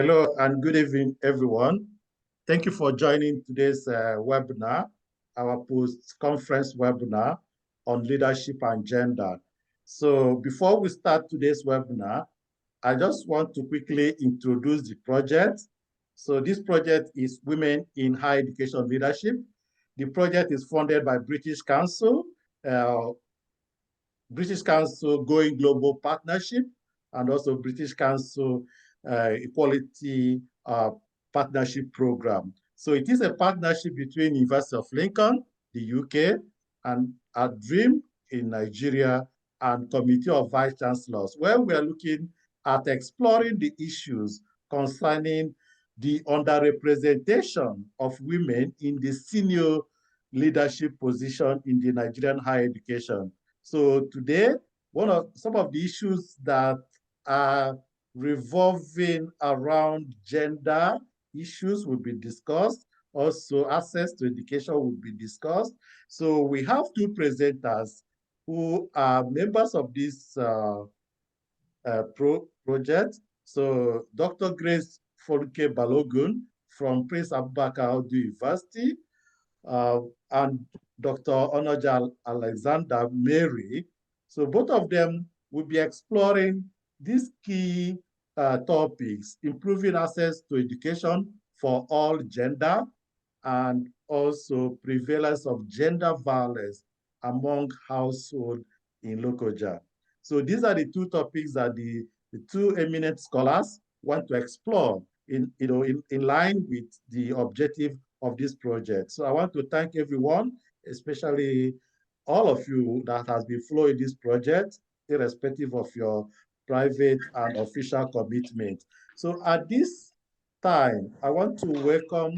Hello and good evening, everyone. Thank you for joining today's webinar, our post-conference webinar on leadership and gender. So before we start today's webinar, I just want to quickly introduce the project. So this project is Women in Higher Education Leadership. The project is funded by British Council Going Global Partnership, and also British Council Equality Partnership Program. So it is a partnership between University of Lincoln, the UK, and ADREAM in Nigeria, and Committee of Vice Chancellors, where we are looking at exploring the issues concerning the underrepresentation of women in the senior leadership position in the Nigerian higher education. So today, some of the issues that are revolving around gender issues will be discussed. Also, access to education will be discussed. So we have two presenters who are members of this project. So Dr. Grace Folke Balogun from Prince Abubakar University, and Dr. Onoja Alexander Mary. So both of them will be exploring these key topics: improving access to education for all gender, and also prevalence of gender violence among households in Lokoja. So these are the two topics that the two eminent scholars want to explore in line with the objective of this project. So I want to thank everyone, especially all of you that has been following this project, irrespective of your private and official commitment. So at this time, I want to welcome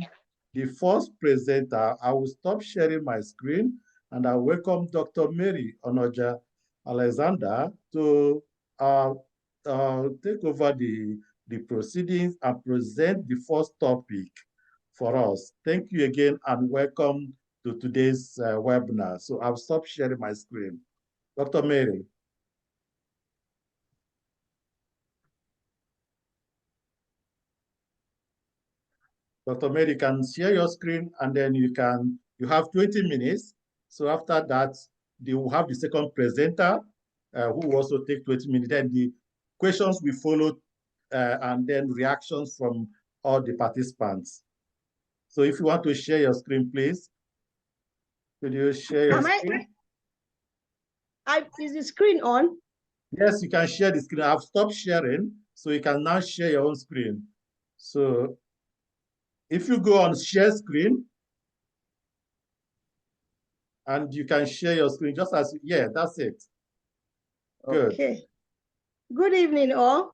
the first presenter. I will stop sharing my screen and I welcome Dr. Mary Onoja Alexander to take over the proceedings and present the first topic for us. Thank you again and welcome to today's webinar. So I'll stop sharing my screen. Dr. Mary. Dr. Mary, you can share your screen and then you have 20 minutes. So after that, they will have the second presenter who will also take 20 minutes. Then the questions will follow and then reactions from all the participants. So if you want to share your screen, please. Could you share your screen? Is the screen on? Yes, you can share the screen. I've stopped sharing, so you can now share your own screen. So if you go on share screen, and you can share your screen just as, yeah, that's it. Good. Okay. Good evening, all.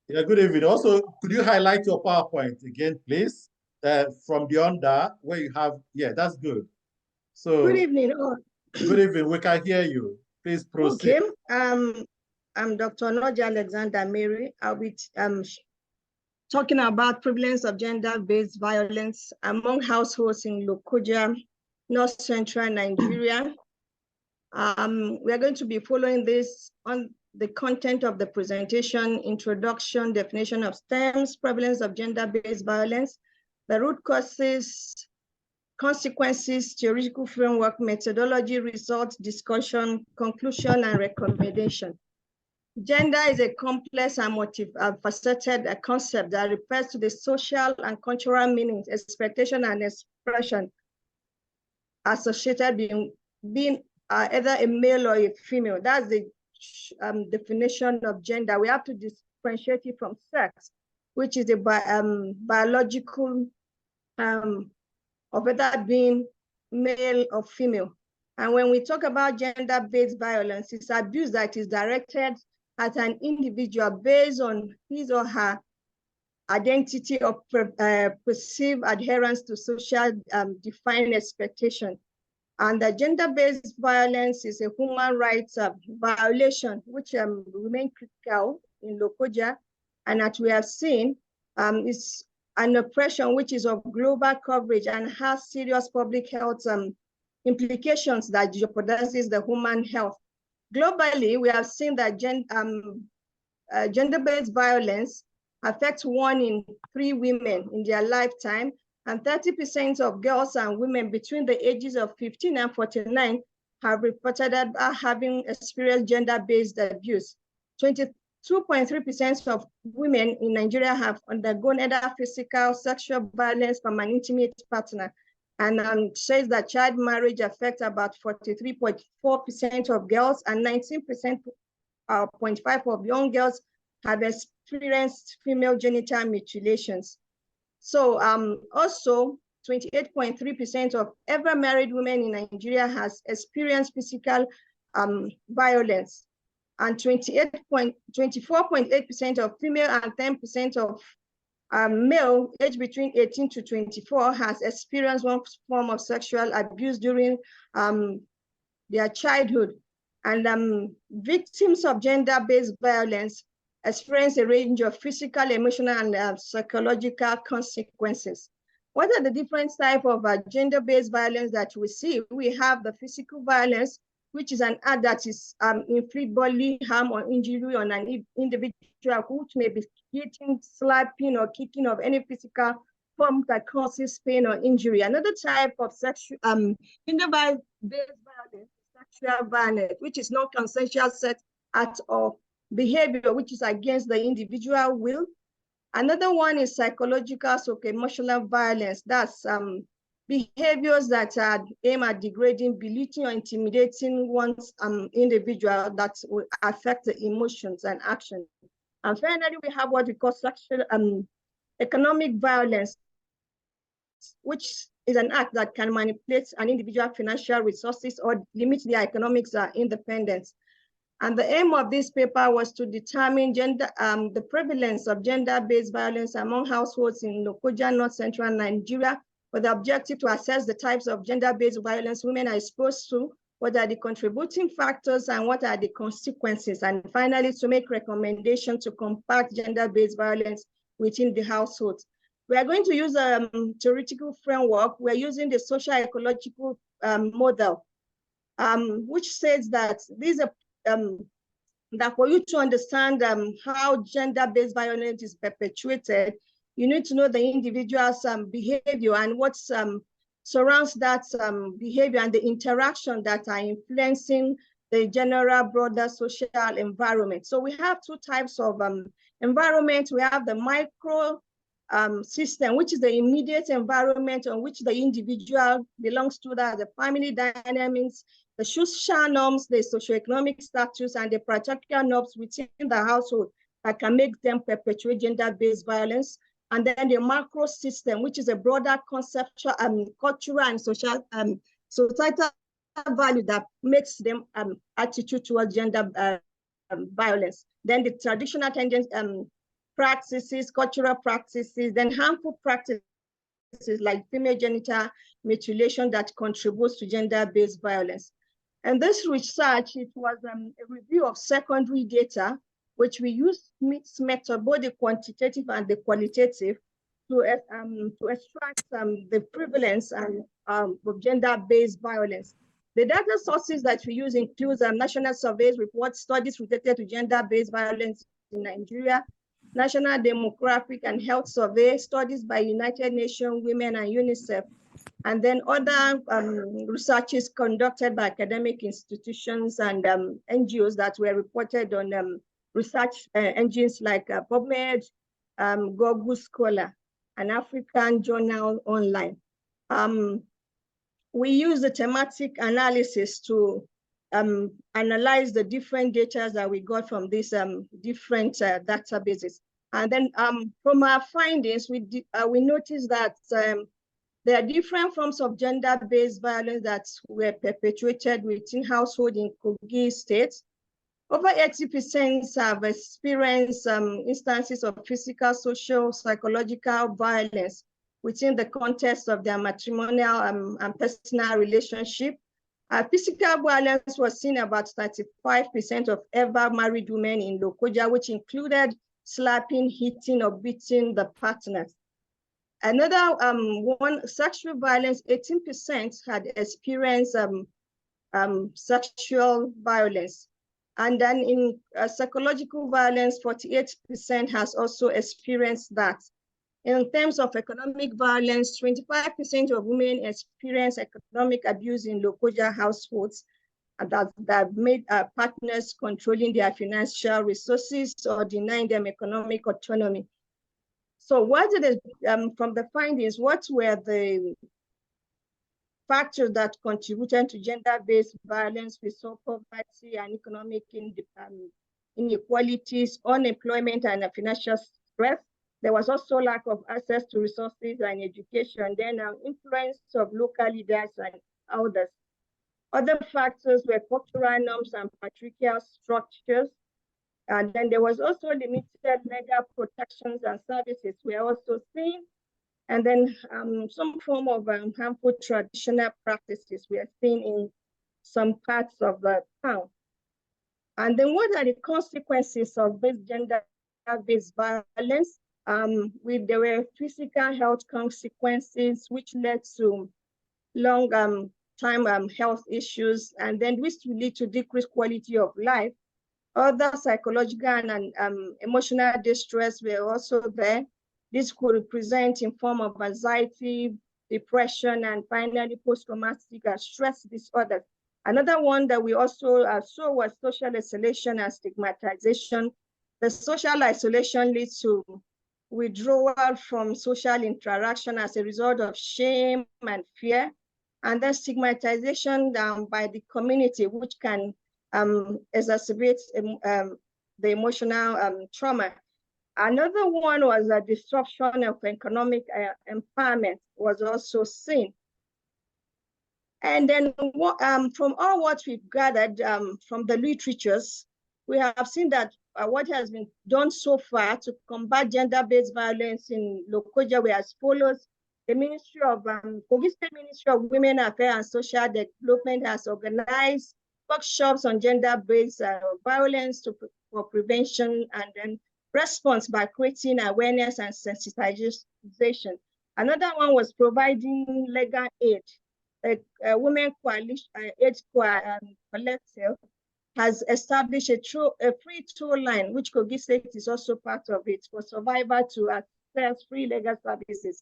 Yeah, good evening. Also, could you highlight your PowerPoint again, please? From the under where you have, yeah, that's good. So good evening, all. Good evening. We can hear you. Please proceed. Okay. I'm Dr. Onoja Alexander Mary. I'll be talking about prevalence of gender-based violence among households in Lokoja, North Central Nigeria. We are going to be following this on the content of the presentation: introduction, definition of STEMs, prevalence of gender-based violence, the root causes, consequences, theoretical framework, methodology, results, discussion, conclusion, and recommendation. Gender is a complex and multifaceted concept that refers to the social and cultural meanings, expectation, and expression associated being either a male or a female. That's the definition of gender. We have to differentiate it from sex, which is a biological of whether being male or female. And when we talk about gender-based violence, it's abuse that is directed at an individual based on his or her identity or perceived adherence to social defined expectation. And the gender-based violence is a human rights violation, which remain critical in Lokoja, and that we have seen is an oppression which is of global coverage and has serious public health implications that jeopardizes the human health. Globally, we have seen that gender-based violence affects 1 in 3 women in their lifetime, and 30% of girls and women between the ages of 15 and 49 have reported having experienced gender-based abuse. 22.3% of women in Nigeria have undergone either physical, sexual violence from an intimate partner, and says that child marriage affects about 43.4% of girls, and 19.5% of young girls have experienced female genital mutilations. So also 28.3% of ever married women in Nigeria has experienced physical violence, and 24.8% of female and 10% of male aged between 18 to 24 has experienced one form of sexual abuse during their childhood. And victims of gender-based violence experience a range of physical, emotional, and psychological consequences. What are the different types of gender-based violence that we see? We have the physical violence, which is an act that is inflict bodily harm or injury on an individual, which may be hitting, slapping, or kicking of any physical form that causes pain or injury. Another type of sexual gender-based violence, sexual violence, which is non-consensual sex act or behavior which is against the individual will. Another one is psychological, so emotional violence. That's behaviors that are aimed at degrading, belittling, or intimidating one's individual that will affect the emotions and action. And finally, we have what we call sexual economic violence, which is an act that can manipulate an individual financial resources or limit their economic independence. And the aim of this paper was to determine the prevalence of gender-based violence among households in Lokoja, North Central Nigeria, with the objective to assess the types of gender-based violence women are exposed to, what are the contributing factors, and what are the consequences, and finally to make recommendations to combat gender-based violence within the household. We are going to use a theoretical framework. We're using the social ecological model, which says that these are that for you to understand how gender-based violence is perpetuated, you need to know the individual's behavior and what surrounds that behavior and the interaction that are influencing the general broader social environment. So we have 2 types of environment. We have the micro system, which is the immediate environment on which the individual belongs to, that the family dynamics, the social norms, the socioeconomic status, and the practical norms within the household that can make them perpetuate gender-based violence. And then the macro system, which is a broader conceptual, cultural, and social, societal value that makes them attitude towards gender violence. Then the traditional tendencies, practices, cultural practices, then harmful practices like female genital mutilation that contributes to gender-based violence. And this research, it was a review of secondary data, which we used mixed method, both the quantitative and the qualitative, to extract the prevalence and of gender-based violence. The data sources that we use include national surveys, reports, studies related to gender-based violence in Nigeria, National Demographic and Health Survey, studies by United Nations Women and UNICEF, and then other researches conducted by academic institutions and NGOs that were reported on research engines like PubMed, Google Scholar, and African Journal Online. We use the thematic analysis to analyze the different data that we got from these different databases. And then from our findings, we noticed that there are different forms of gender-based violence that were perpetuated within households in Kogi State. Over 80% have experienced instances of physical, social, psychological violence within the context of their matrimonial and personal relationship. Physical violence was seen about 35% of ever married women in Lokoja, which included slapping, hitting, or beating the partners. Another one, sexual violence, 18% had experienced sexual violence. And then in psychological violence, 48% has also experienced that. In terms of economic violence, 25% of women experience economic abuse in Lokoja households that made partners controlling their financial resources or denying them economic autonomy. So what did it, from the findings, what were the factors that contributed to gender-based violence? We saw poverty and economic inequalities, unemployment and financial stress. There was also lack of access to resources and education, then influence of local leaders and others. Other factors were cultural norms and patriarchal structures. And then there was also limited legal protections and services we are also seeing. And then some form of harmful traditional practices we are seeing in some parts of the town. And then what are the consequences of this gender-based violence? There were physical health consequences, which led to long time health issues, and then which will lead to decreased quality of life. Other psychological and emotional distress were also there. This could present in form of anxiety, depression, and finally post-traumatic stress disorder. Another one that we also saw was social isolation and stigmatization. The social isolation leads to withdrawal from social interaction as a result of shame and fear, and then stigmatization by the community, which can exacerbate the emotional trauma. Another one was a disruption of economic empowerment was also seen. And then from all what we've gathered from the literatures, we have seen that what has been done so far to combat gender-based violence in Lokoja were as follows. The Ministry of Kogi State Ministry of Women Affairs and Social Development has organized workshops on gender-based violence for prevention and then response by creating awareness and sensitization. Another one was providing legal aid. A Women Coalition Aid Collective has established a free toll line, which Kogi State is also part of it, for survivors to access free legal services.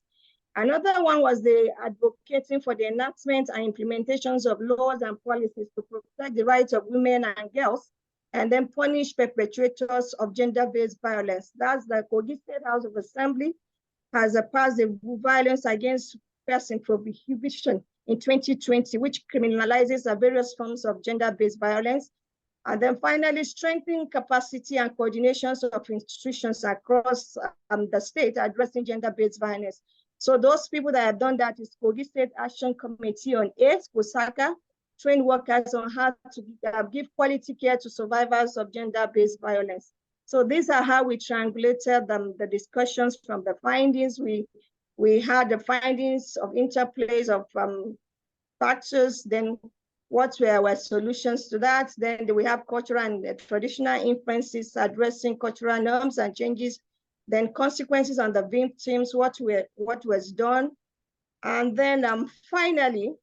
Another one was the advocating for the enactment and implementations of laws and policies to protect the rights of women and girls, and then punish perpetrators of gender-based violence. That's the Kogi State House of Assembly has passed the Violence Against Person Prohibition in 2020, which criminalizes various forms of gender-based violence. And then finally, strengthening capacity and coordinations of institutions across the state addressing gender-based violence. So those people that have done that is Kogi State Action Committee on AIDS, KOSAKA, train workers on how to give quality care to survivors of gender-based violence. So these are how we triangulated the discussions from the findings. We had the findings of interplays of factors, then what were our solutions to that? Then we have cultural and traditional influences addressing cultural norms and changes, then consequences on the victims, what was done. And then finally,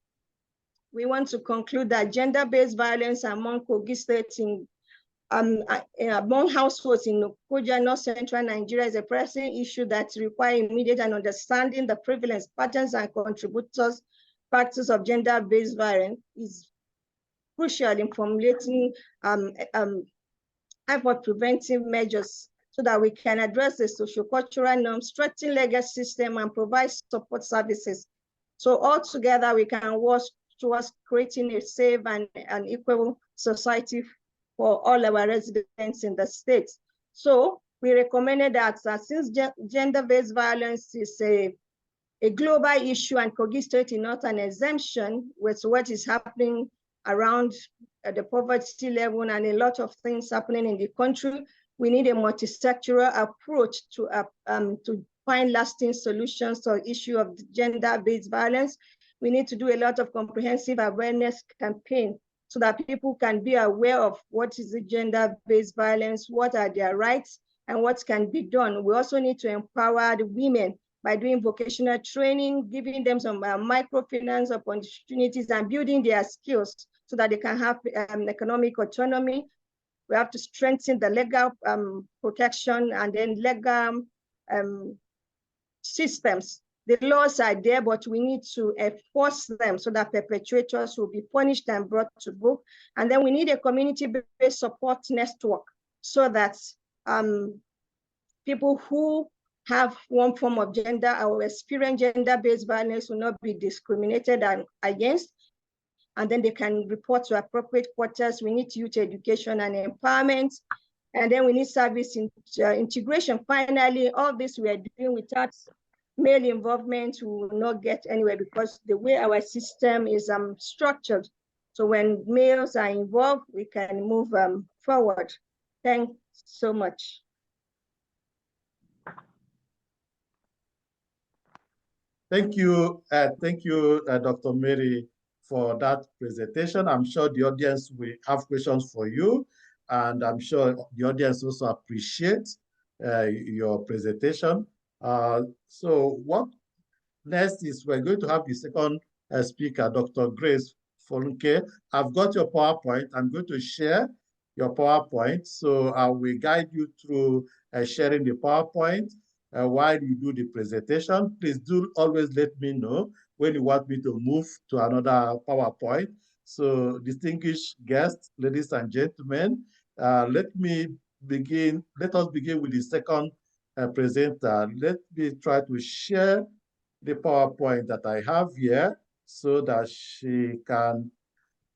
we want to conclude that gender-based violence among Kogi State among households in Lokoja, North Central Nigeria is a pressing issue that requires immediate and understanding the prevalence patterns and contributors factors of gender-based violence is crucial in formulating effort preventive measures so that we can address the socio-cultural norms, strengthen legal system, and provide support services. So all together, we can work towards creating a safe and equal society for all our residents in the state. So we recommended that since gender-based violence is a global issue and Kogi State is not an exemption with what is happening around the poverty level and a lot of things happening in the country, we need a multi-sectoral approach to find lasting solutions to the issue of gender-based violence. We need to do a lot of comprehensive awareness campaign so that people can be aware of what is the gender-based violence, what are their rights, and what can be done. We also need to empower the women by doing vocational training, giving them some microfinance opportunities and building their skills so that they can have economic autonomy. We have to strengthen the legal protection and then legal systems. The laws are there, but we need to enforce them so that perpetrators will be punished and brought to book. And then we need a community-based support network so that people who have one form of gender or experience gender-based violence will not be discriminated against, and then they can report to appropriate quarters. We need youth education and empowerment, and then we need service integration. Finally, all this we are doing without male involvement, we will not get anywhere because the way our system is structured. So when males are involved, we can move forward. Thanks so much. Thank you, Dr. Mary, for that presentation. I'm sure the audience will have questions for you, and I'm sure the audience also appreciates your presentation. So what next is we're going to have the second speaker, Dr. Grace Folunke. I've got your PowerPoint. I'm going to share your PowerPoint. So I will guide you through sharing the PowerPoint while you do the presentation. Please do always let me know when you want me to move to another PowerPoint. So distinguished guests, ladies and gentlemen, let us begin with the second presenter. Let me try to share the PowerPoint that I have here so that she can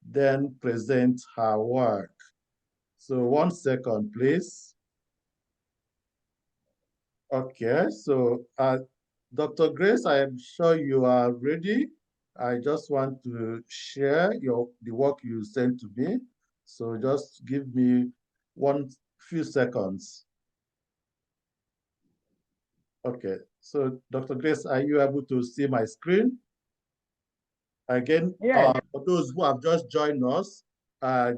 then present her work. So 1 second, please. Okay, so Dr. Grace, I am sure you are ready. I just want to share the work you sent to me. So just give me few seconds. Okay, so Dr. Grace, are you able to see my screen? Again, yes. For those who have just joined us,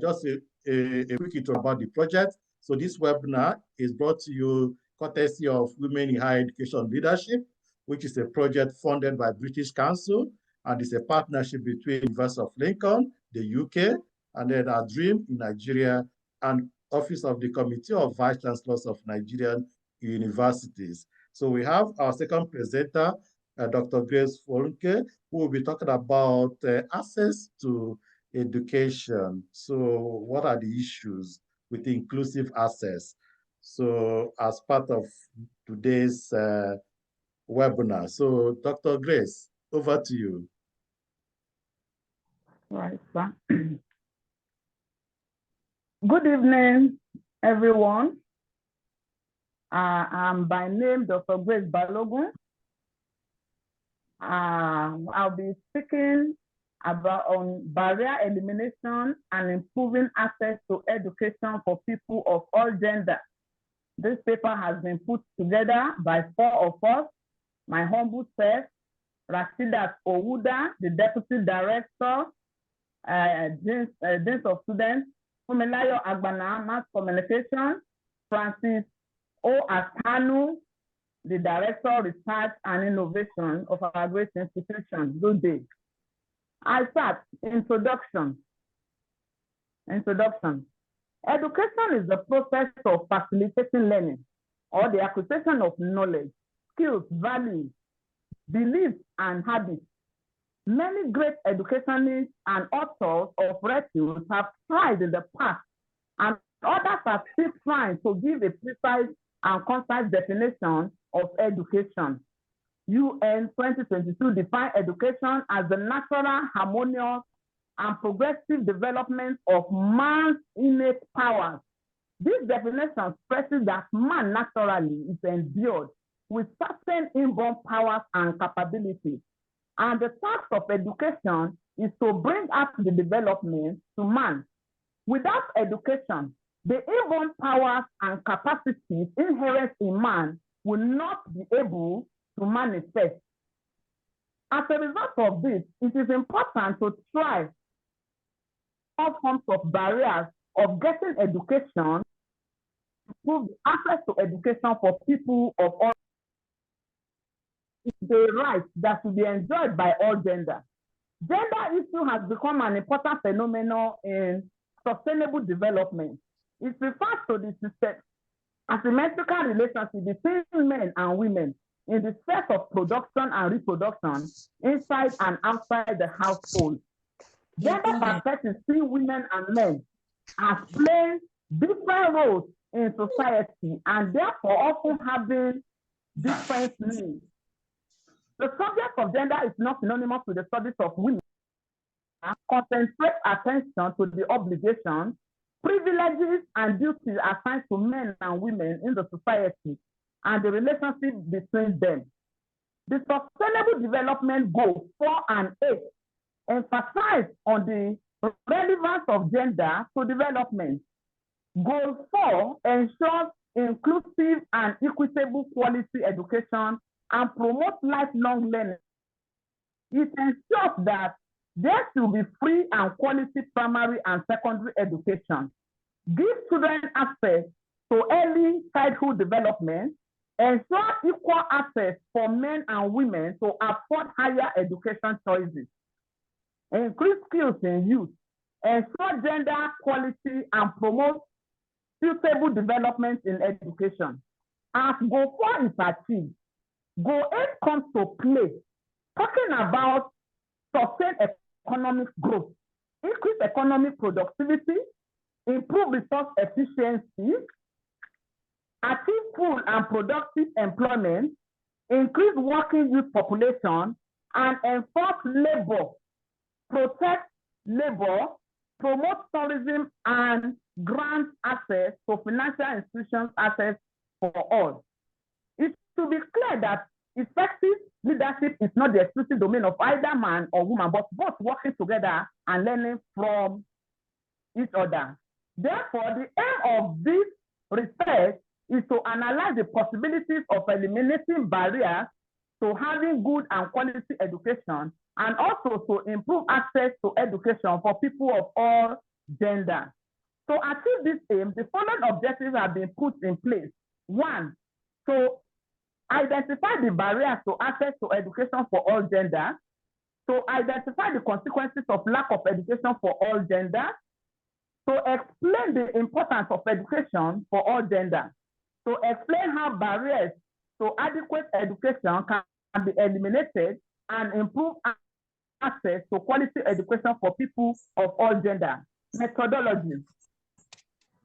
just a quick intro about the project. So this webinar is brought to you courtesy of Women in Higher Education Leadership, which is a project funded by British Council, and it's a partnership between University of Lincoln, the UK, and then our DREAM in Nigeria, and Office of the Committee of Vice Chancellors of Nigerian Universities. So we have our second presenter, Dr. Grace Folunke, who will be talking about access to education. So what are the issues with inclusive access? So as part of today's webinar. So Dr. Grace, over to you. Right, sir. Good evening, everyone. I'm by name Dr. Grace Balogun. I'll be speaking about barrier elimination and improving access to education for people of all genders. This paper has been put together by 4 of us, my humble self, Rashidat Owuda, the Deputy Director, Dean of Students, Fumilayo Agbana, Mass Communication, Francis O. Asanu, the Director of Research and Innovation of our great institution. Good day. I start. Introduction. Education is the process of facilitating learning or the acquisition of knowledge, skills, values, beliefs, and habits. Many great educationists and authors of refuge have tried in the past, and others are still trying to give a precise and concise definition of education. UN 2022 defines education as the natural, harmonious, and progressive development of man's innate powers. This definition stresses that man naturally is endued with certain inborn powers and capabilities. And the task of education is to bring up the development to man. Without education, the inborn powers and capacities inherent in man will not be able to manifest. As a result of this, it is important to try all forms of barriers of getting education, improve access to education for people of all. It's the right that should be enjoyed by all genders. Gender issue has become an important phenomenon in sustainable development. It refers to the system asymmetrical relationship between men and women in the sphere of production and reproduction inside and outside the household. Gender perspectives see women and men as playing different roles in society and therefore often having different needs. The subject of gender is not synonymous with the studies of women. Concentrate attention to the obligations, privileges, and duties assigned to men and women in the society and the relationship between them. The Sustainable Development Goals 4 and 8 emphasize on the relevance of gender to development. Goal 4 ensures inclusive and equitable quality education and promotes lifelong learning. It ensures that there should be free and quality primary and secondary education. Give children access to early childhood development, ensure equal access for men and women to afford higher education choices, increase skills in youth, ensure gender equality, and promote suitable development in education. As Goal 4 is achieved, Goal 8 comes to play, talking about sustained economic growth, increase economic productivity, improve resource efficiency, achieve full and productive employment, increase working youth population, and enforce labor, protect labor, promote tourism, and grant access to financial institutions access for all. It should be clear that effective leadership is not the exclusive domain of either man or woman, but both working together and learning from each other. Therefore, the aim of this research is to analyze the possibilities of eliminating barriers to having good and quality education, and also to improve access to education for people of all genders. To achieve this aim, the following objectives have been put in place. 1, to identify the barriers to access to education for all genders, to identify the consequences of lack of education for all genders, to explain the importance of education for all genders, to explain how barriers to adequate education can be eliminated and improve access to quality education for people of all genders. Methodology.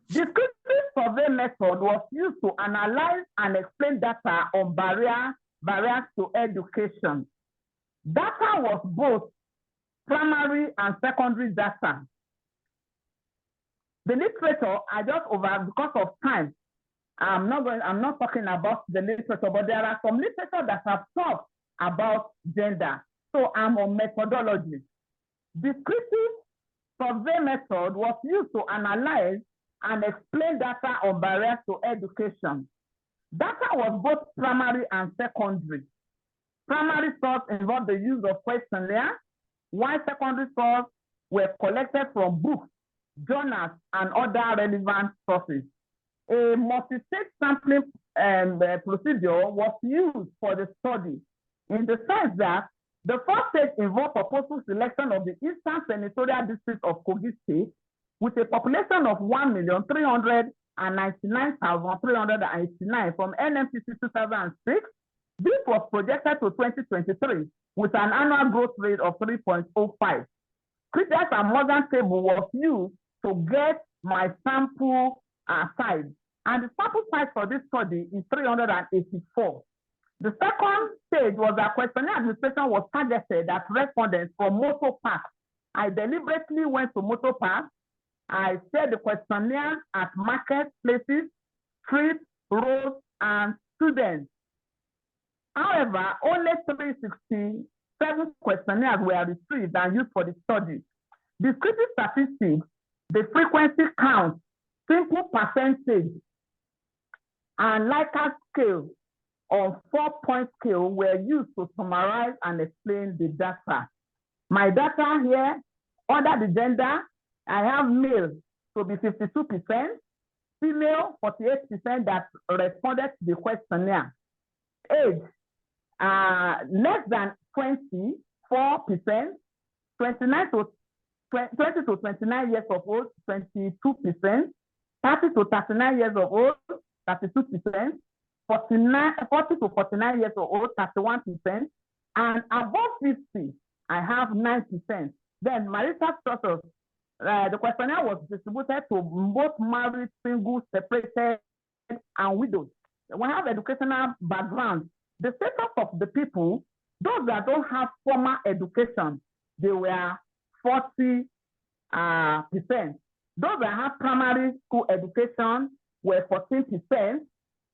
Descriptive survey method was used to analyze and explain data on barriers to education. Data was both primary and secondary data. The literature, because of time, I'm not talking about the literature, but there are some literature that have talked about gender. So I'm on methodology. Descriptive survey method was used to analyze and explain data on barriers to education. Data was both primary and secondary. Primary source involved the use of questionnaire, while secondary sources were collected from books, journals, and other relevant sources. A multi-stage sampling procedure was used for the study in the sense that the first stage involved purposeful selection of the Eastern Senatorial District of Kogi State with a population of 1,399,389 from NMPC 2006. This was projected to 2023 with an annual growth rate of 3.05. Critics and Morgan table was used to get my sample size, and the sample size for this study is 384. The second stage was that questionnaire administration was targeted at respondents from motor parks. I deliberately went to motor parks. I shared the questionnaire at marketplaces, streets, roads, and students. However, only 367 questionnaires were retrieved and used for the study. Descriptive statistics, the frequency count, simple percentage, and Likert scale on 4-point scale were used to summarize and explain the data. My data here, under the gender, I have male to be 52%, female 48% that responded to the questionnaire. Age, less than 20, 4%, 20 to 29 years of old, 22%, 30 to 39 years old, 32%, 40 to 49 years old, 31%, and above 50, I have 9%. Then marital status, the questionnaire was distributed to both married, single, separated, and widows. We have educational background. The status of the people, those that don't have formal education, they were 40%. Those that have primary school education were 14%,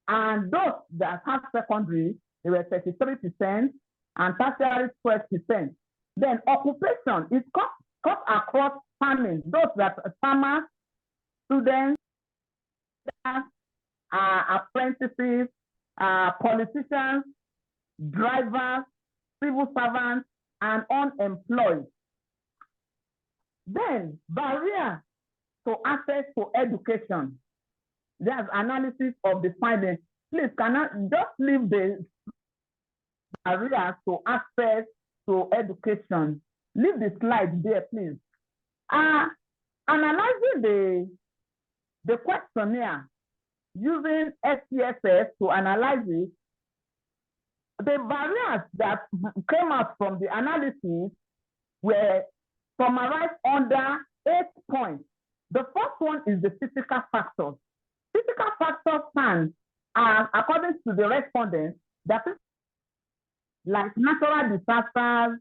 and those that have secondary, they were 33%, and tertiary 12%. Then occupation is cut across farming. Those that are farmers, students, apprentices, politicians, drivers, civil servants, and unemployed. Then barrier to access to education. There's analysis of the findings. Please, cannot just leave the barrier to access to education. Leave the slide there, please. Analyzing the questionnaire using SPSS to analyze it, the barriers that came out from the analysis were summarized under 8 points. The first one is the physical factors. Physical factors stand, according to the respondents, that is like natural disasters,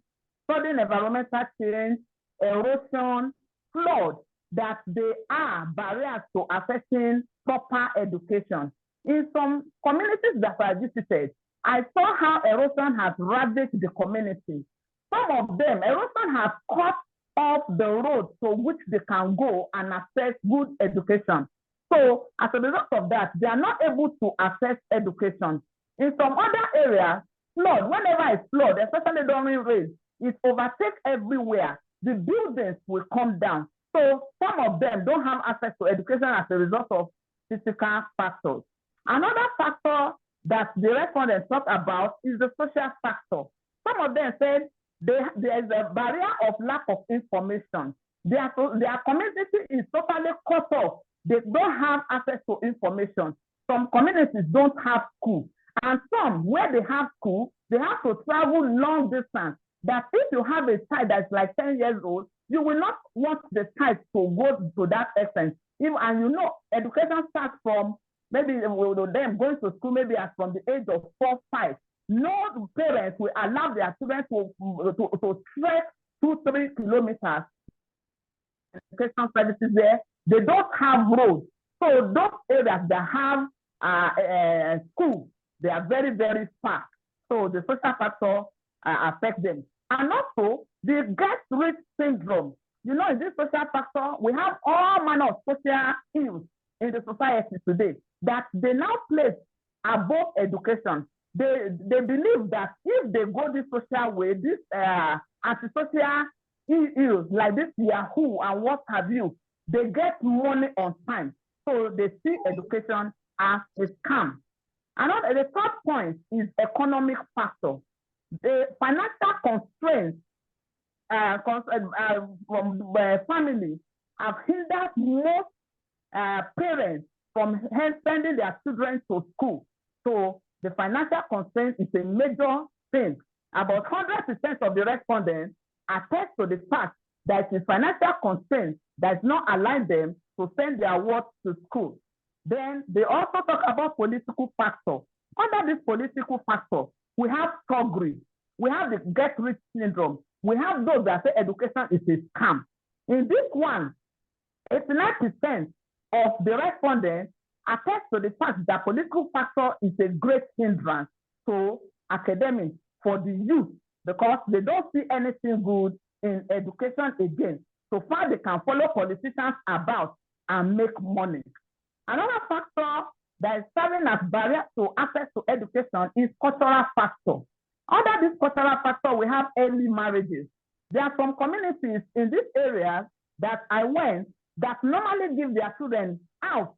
sudden environmental change, erosion, flood, that they are barriers to accessing proper education. In some communities that I visited, I saw how erosion has ravaged the community. Some of them, erosion has cut off the road to which they can go and access good education. So as a result of that, they are not able to access education. In some other areas, flood, whenever it's flood, especially during rain, it overtakes everywhere. The buildings will come down. So some of them don't have access to education as a result of physical factors. Another factor that the respondents talk about is the social factor. Some of them said there is a barrier of lack of information. Their community is totally cut off. They don't have access to information. Some communities don't have school. And some, where they have school, they have to travel long distance. That if you have a child that's like 10 years old, you will not want the child to go to that extent. And you know, education starts from maybe them going to school maybe as from the age of 4, 5. No parents will allow their children to trek 2-3 kilometers. Education services there, they don't have roads. So those areas that have school, they are very, very far. So the social factor affects them. And also the get-rich syndrome. You know, in this social factor, we have all manner of social ills in the society today that they now place above education. They believe that if they go this social way, this antisocial ills like this Yahoo and what have you, they get money on time. So they see education as a scam. Another, the third point is economic factor. The financial constraints from families have hindered most parents from sending their children to school. So the financial constraint is a major thing. About 100% of the respondents attest to the fact that the financial constraint does not allow them to send their work to school. Then they also talk about political factor. Under this political factor, we have thuggery, we have the get-rich syndrome, we have those that say education is a scam. In this one, 89% of the respondents attest to the fact that political factor is a great hindrance to academics for the youth because they don't see anything good in education again. So far, they can follow politicians about and make money. Another factor that is serving as barrier to access to education is cultural factor. Under this cultural factor, we have early marriages. There are some communities in this area that I went that normally give their children out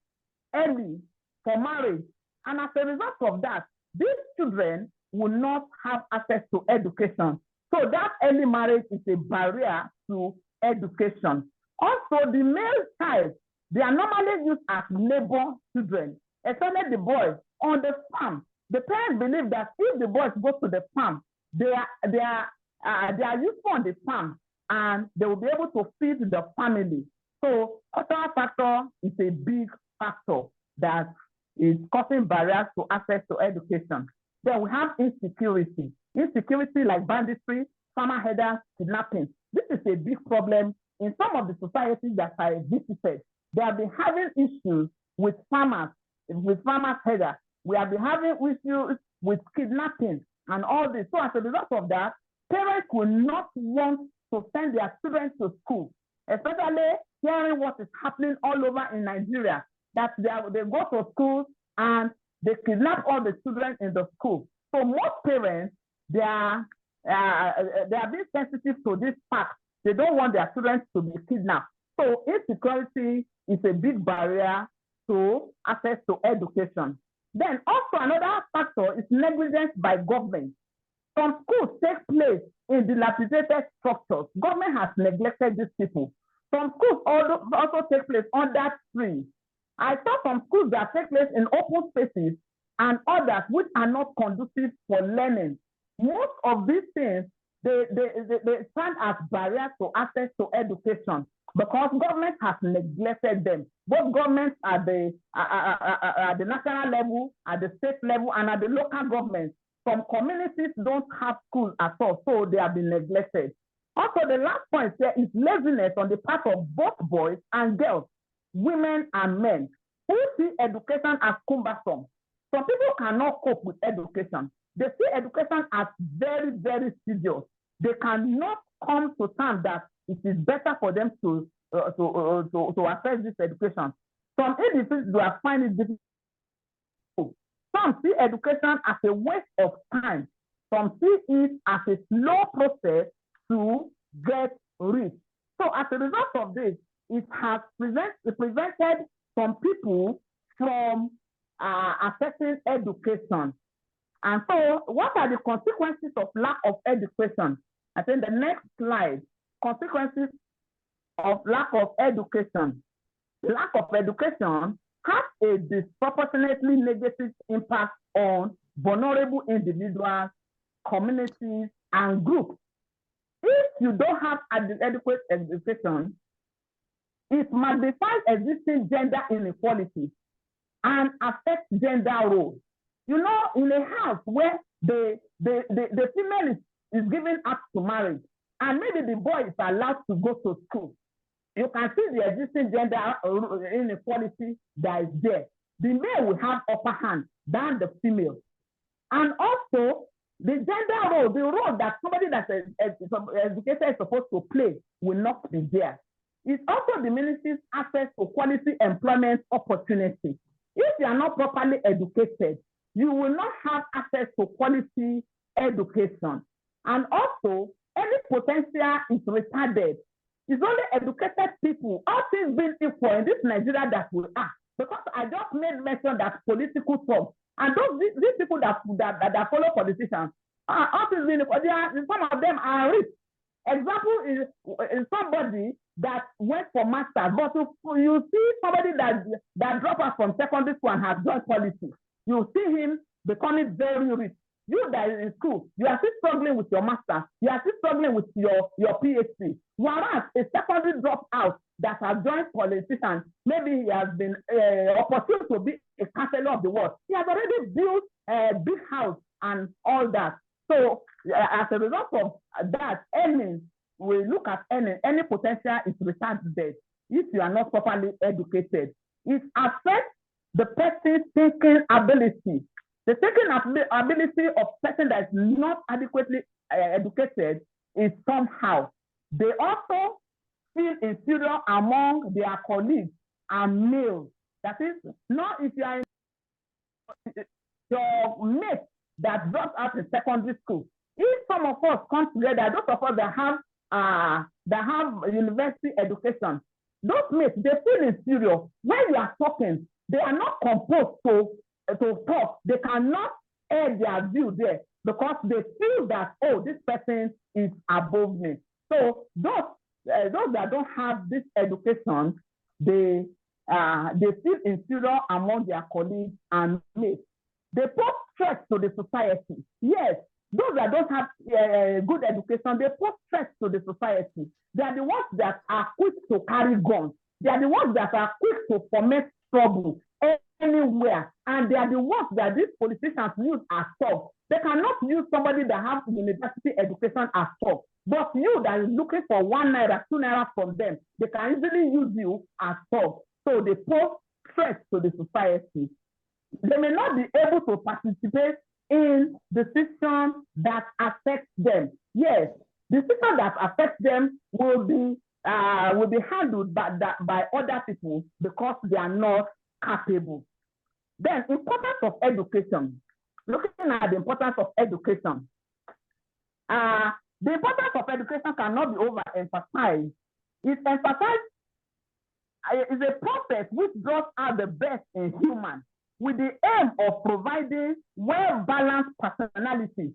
early for marriage. And as a result of that, these children will not have access to education. So that early marriage is a barrier to education. Also, the male child They are normally used as labor children, especially the boys on the farm. The parents believe that if the boys go to the farm, they are useful on the farm and they will be able to feed the family. So cultural factor is a big factor that is causing barriers to access to education. Then we have insecurity. Insecurity like banditry, farmer herders, kidnapping. This is a big problem in some of the societies that I visited. They have been having issues with farmers herders. We have been having issues with kidnapping and all this. So as a result of that, parents will not want to send their children to school, especially hearing what is happening all over in Nigeria, that they go to school and they kidnap all the children in the school. So most parents, they are being sensitive to this fact. They don't want their children to be kidnapped. So insecurity is a big barrier to access to education. Then also another factor is negligence by government. Some schools take place in dilapidated structures. Government has neglected these people. Some schools also take place under trees. I saw some schools that take place in open spaces and others which are not conducive for learning. Most of these things, they stand as barriers to access to education because government has neglected them. Both governments at the national level, at the state level, and at the local government. Some communities don't have schools at all, so they have been neglected. Also, the last point here is laziness on the part of both boys and girls, women and men, who see education as cumbersome. Some people cannot cope with education. They see education as very, very serious. They cannot come to terms that it is better for them to access this education. Some individuals find it difficult. Some see education as a waste of time. Some see it as a slow process to get rich. So as a result of this, it has prevented some people from accessing education. And so what are the consequences of lack of education? I think the next slide, consequences of lack of education. Lack of education has a disproportionately negative impact on vulnerable individuals, communities, and groups. If you don't have adequate education, it magnifies existing gender inequality and affects gender roles. You know, in a house where the female is given up to marriage, and maybe the boy is allowed to go to school, you can see the existing gender inequality that is there. The male will have upper hand than the female. And also, the gender role, the role that somebody that's educated is supposed to play will not be there. It also diminishes access to quality employment opportunities. If you are not properly educated, you will not have access to quality education. And also, any potential is retarded. It's only educated people, all things being equal in this Nigeria that we are. Because I just made mention that political talk, and these people that follow politicians, all things being equal, some of them are rich. Example is somebody that went for master's, but you see somebody that dropped out from secondary school and has joined politics. You see him becoming very rich. You that is in school, you are still struggling with your master, you are still struggling with your PhD. Whereas a secondary dropout that has joined politicians, maybe he has been opportune to be a counselor of the world. He has already built a big house and all that. So as a result of that, earning, we look at any potential is retarded if you are not properly educated. It affects the person's thinking ability. The thinking ability of person that is not adequately educated is somehow. They also feel inferior among their colleagues and males. That is, not if you are your mate that dropped out in secondary school. If some of us come together, those of us that have university education, those mates, they feel inferior. When you are talking, they are not composed to talk. They cannot air their view there because they feel that, oh, this person is above me. So those that don't have this education, they they feel inferior among their colleagues and mates. They pose threats to the society. Yes, those that don't have good education, they pose threats to the society. They are the ones that are quick to carry guns. They are the ones that are quick to foment trouble anywhere. And they are the ones that these politicians use as thugs. They cannot use somebody that has university education as thugs. But you that is looking for 1 naira, 2 naira from them, they can easily use you as thugs. So they pose threats to the society. They may not be able to participate in decisions that affect them. Yes, decisions that affect them will be handled by other people because they are not capable. Then, importance of education. Looking at the importance of education. The importance of education cannot be overemphasized. It's emphasized is a process which draws out the best in humans with the aim of providing well-balanced personalities,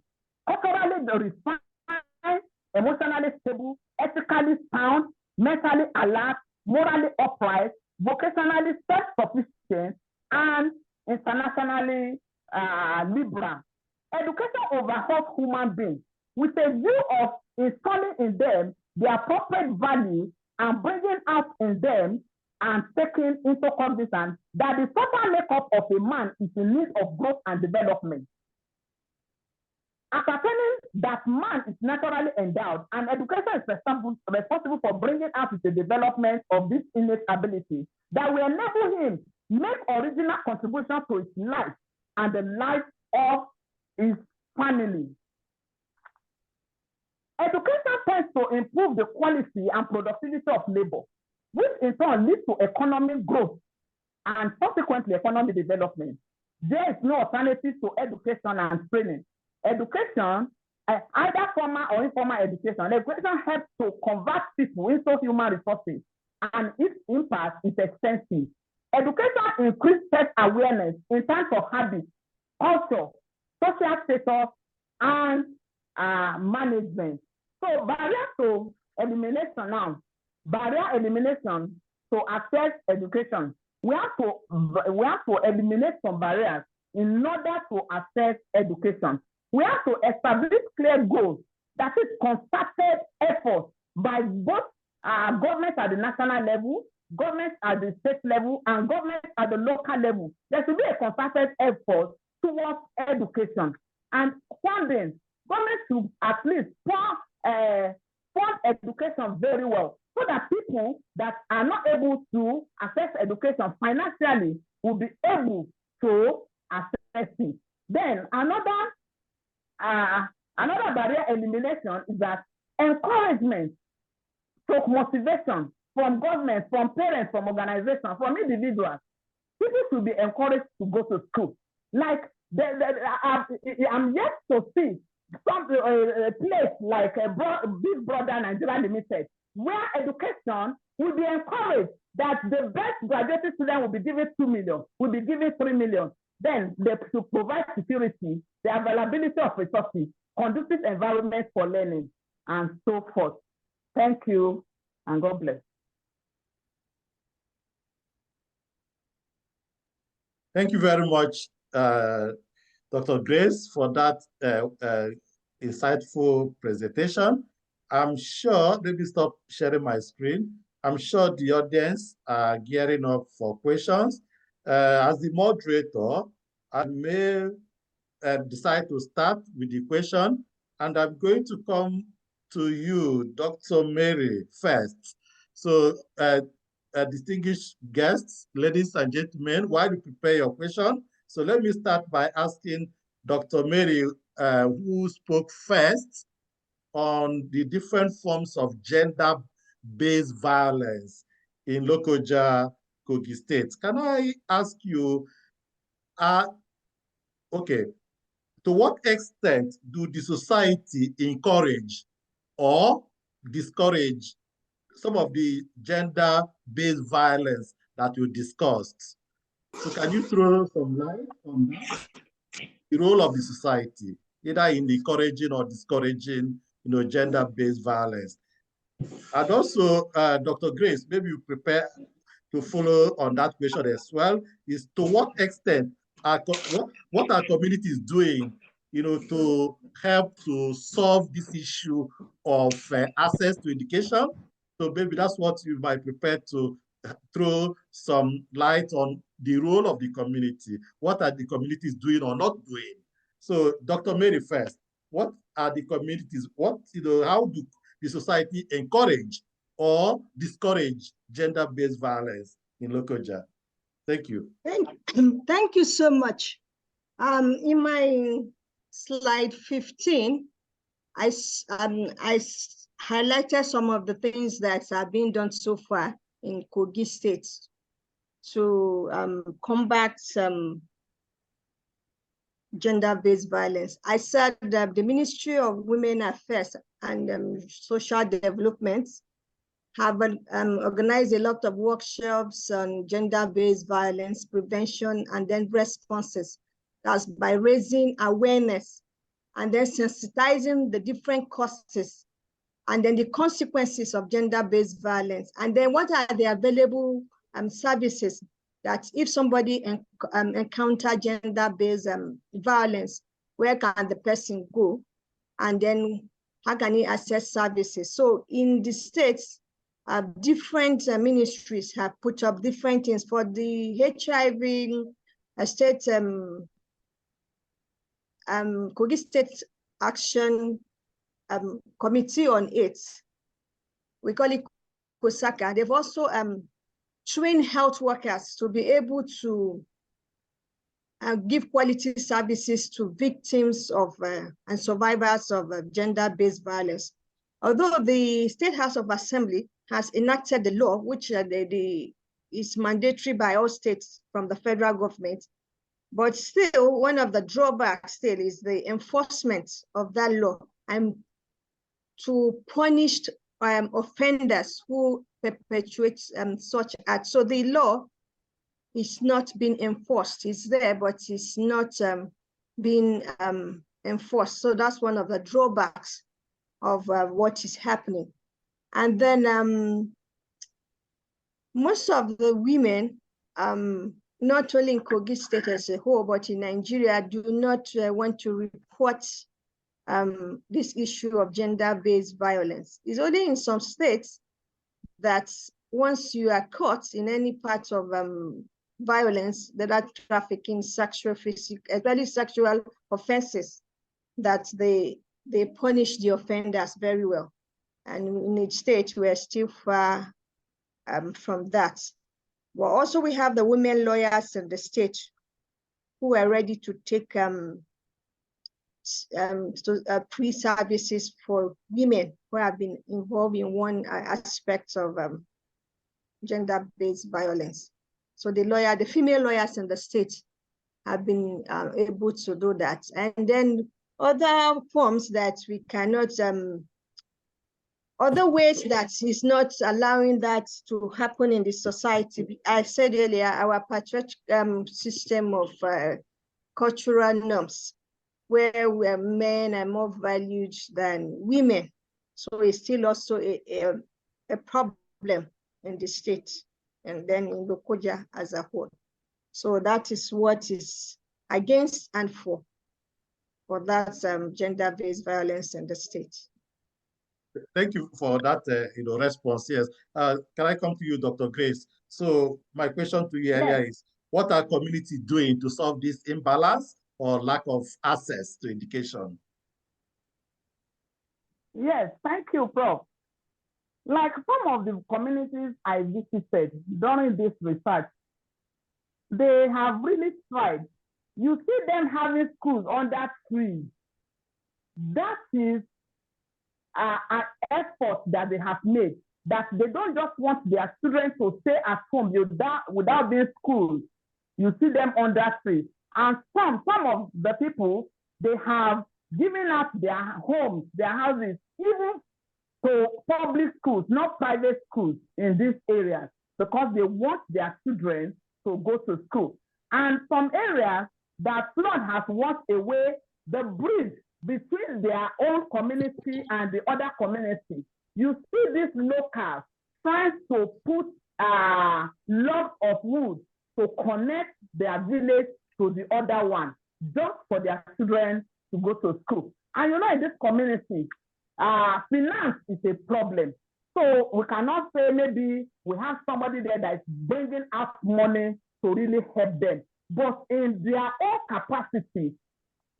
culturally refined, emotionally stable, ethically sound, mentally alert, morally upright, vocationally self-sufficient, and internationally liberal. Education overhauls human beings with a view of installing in them the appropriate value and bringing out in them and taking into cognizance that the total makeup of a man is in need of growth and development. Ascertaining that man is naturally endowed and education is responsible for bringing out the development of this innate ability that will enable him make original contribution to his life and the life of his family. Education tends to improve the quality and productivity of labor, which in turn leads to economic growth and subsequently economic development. There is no alternative to education and training. Education, either formal or informal education helps to convert people into human resources, and its impact is extensive. Education increases self-awareness in terms of habits, culture, social status, and management. So barrier to elimination now. Barrier elimination to access education. We have to eliminate some barriers in order to access education. We have to establish clear goals, that is concerted effort by both governments at the national level, governments at the state level, and governments at the local level. There should be a concerted effort towards education and funding. Government should at least fund education very well, so that people that are not able to access education financially will be able to access it. Then another barrier elimination is that encouragement, so motivation from government, from parents, from organizations, from individuals. People should be encouraged to go to school. Like I'm yet to see some place like Big Brother Nigeria Limited, where education will be encouraged, that the best graduating student will be given 2 million, will be given 3 million. Then they should provide security, the availability of resources, conducive environment for learning, and so forth. Thank you, and God bless. Thank you very much, Dr. Grace, for that insightful presentation. I'm sure, let me stop sharing my screen. I'm sure the audience are gearing up for questions. As the moderator, I may decide to start with the question, and I'm going to come to you, Dr. Mary, first. So, distinguished guests, ladies and gentlemen, while you prepare your question, so let me start by asking Dr. Mary, who spoke first on the different forms of gender-based violence in Lokoja, Kogi State. Can I ask you, okay, to what extent do the society encourage or discourage some of the gender-based violence that you discussed? So can you throw some light on that? The role of the society, either in encouraging or discouraging, gender-based violence. And also, Dr. Grace, maybe you prepare to follow on that question as well is to what extent what are communities doing, to help to solve this issue of access to education? So maybe that's what you might prepare to throw some light on the role of the community. What are the communities doing or not doing? So Dr. Mary first, what are the communities, how do the society encourage or discourage gender-based violence in Lokoja? Thank you. Thank you so much. In my slide 15, I highlighted some of the things that are being done so far in Kogi State to combat gender-based violence. I said that the Ministry of Women Affairs and Social Development have organized a lot of workshops on gender-based violence prevention and then responses. That's by raising awareness and then sensitizing the different causes and then the consequences of gender-based violence. And then what are the available services that if somebody encounter gender-based violence, where can the person go? And then how can he access services? So in the states, different ministries have put up different things. For the HIV state, Kogi State Action Committee on AIDS, we call it COSACA. They've also trained health workers to be able to give quality services to victims of and survivors of gender-based violence. Although the State House of Assembly has enacted the law, which is mandatory by all states from the federal government, but still one of the drawbacks still is the enforcement of that law and to punish offenders who perpetuate such acts. So the law is not being enforced. It's there, but it's not being enforced. So that's one of the drawbacks of what is happening. And then most of the women, not only in Kogi State as a whole, but in Nigeria, do not want to report this issue of gender-based violence. It's only in some states that once you are caught in any part of violence, that are trafficking, sexual, physical, especially sexual offenses, that they punish the offenders very well. And in each state, we're still far from that. Well, also we have the women lawyers in the state who are ready to take pre-services for women who have been involved in one aspect of gender-based violence. So the female lawyers in the state have been able to do that. And then other forms that we cannot, other ways that is not allowing that to happen in the society. I said earlier, our patriarchal system of cultural norms, where men are more valued than women. So it's still also a problem in the state and then in Lokoja as a whole. So that is what is against and for that gender-based violence in the state. Thank you for that response. Yes. Can I come to you, Dr. Grace? So my question to you earlier is, what are communities doing to solve this imbalance or lack of access to education? Yes, thank you, Prof. Like some of the communities I visited during this research, they have really tried. You see them having schools under trees. That is an effort that they have made, that they don't just want their children to stay at home without being schooled. You see them under trees. And some of the people, they have given up their homes, their houses, even to public schools, not private schools in these areas, because they want their children to go to school. And some areas that flood has washed away the bridge between their own community and the other community. You see these locals trying to put log of wood to connect their village to the other one, just for their children to go to school. And you know, in this community, finance is a problem. So we cannot say maybe we have somebody there that is bringing out money to really help them. But in their own capacity,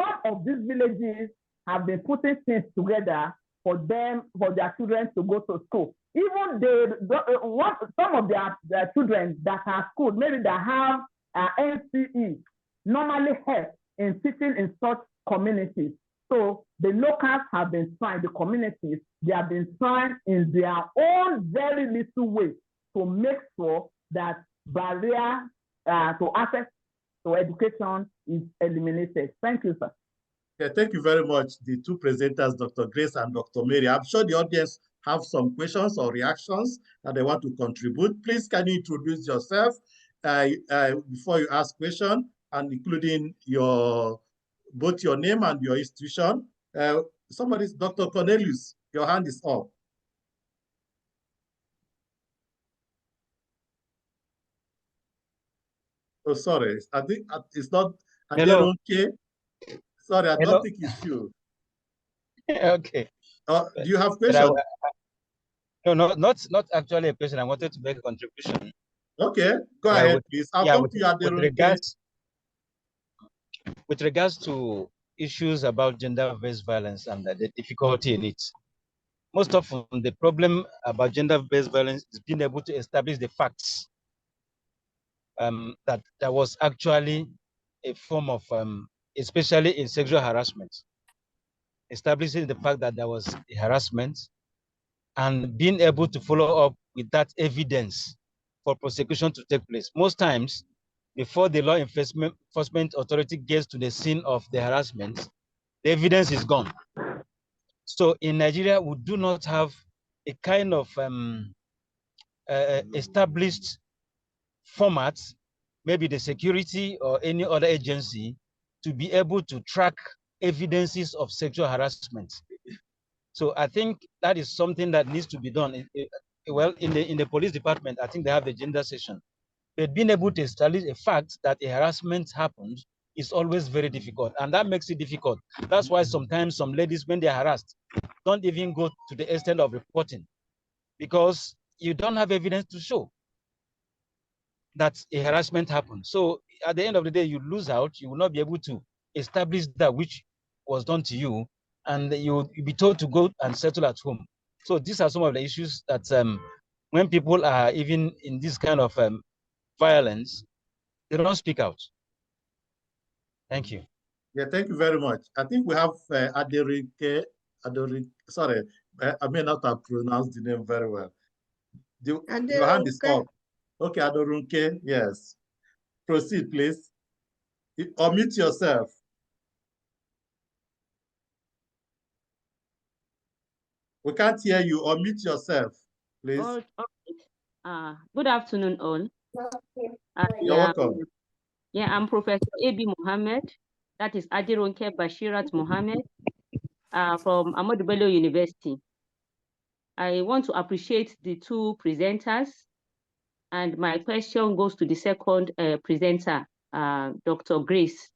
some of these villages have been putting things together for them, for their children to go to school. Even some of their children that are schooled, maybe that have NCE, normally help in teaching in such communities. So the locals have been trying, the communities, they have been trying in their own very little way to make sure that barrier to access to education is eliminated. Thank you, sir. Yeah, thank you very much, the two presenters, Dr. Grace and Dr. Mary. I'm sure the audience have some questions or reactions that they want to contribute. Please, can you introduce yourself before you ask question, and including both your name and your institution. Dr. Cornelius, your hand is up. Oh, sorry, I think it's not. Hello. Okay. Sorry, I don't think it's you. Okay. Do you have questions? No, not actually a question. I wanted to make a contribution. Okay, go ahead, please. I'll come to you, with regards to issues about gender-based violence and the difficulty in it. Most often, the problem about gender-based violence is being able to establish the facts that there was actually a form of, especially in sexual harassment, establishing the fact that there was a harassment and being able to follow up with that evidence for prosecution to take place. Most times, before the law enforcement authority gets to the scene of the harassment, the evidence is gone. So in Nigeria, we do not have a kind of established format, maybe the security or any other agency, to be able to track evidences of sexual harassment. So I think that is something that needs to be done. Well, in the police department, I think they have the gender section. But being able to establish a fact that a harassment happened is always very difficult, and that makes it difficult. That's why sometimes some ladies, when they're harassed, don't even go to the extent of reporting, because you don't have evidence to show that a harassment happened. So at the end of the day, you lose out. You will not be able to establish that which was done to you, and you'll be told to go and settle at home. So these are some of the issues that when people are even in this kind of violence, they don't speak out. Thank you. Yeah, thank you very much. I think we have Aderike, sorry, I may not have pronounced the name very well. Your hand is up. Okay, Aderike, yes. Proceed, please. Unmute yourself. We can't hear you. Unmute yourself, please. Good afternoon, all. You're welcome. Yeah, I'm Professor A.B. Mohammed. That is Aderonke Bashirat Mohammed from Ahmadu Bello University. I want to appreciate the two presenters, and my question goes to the second presenter, Dr. Grace.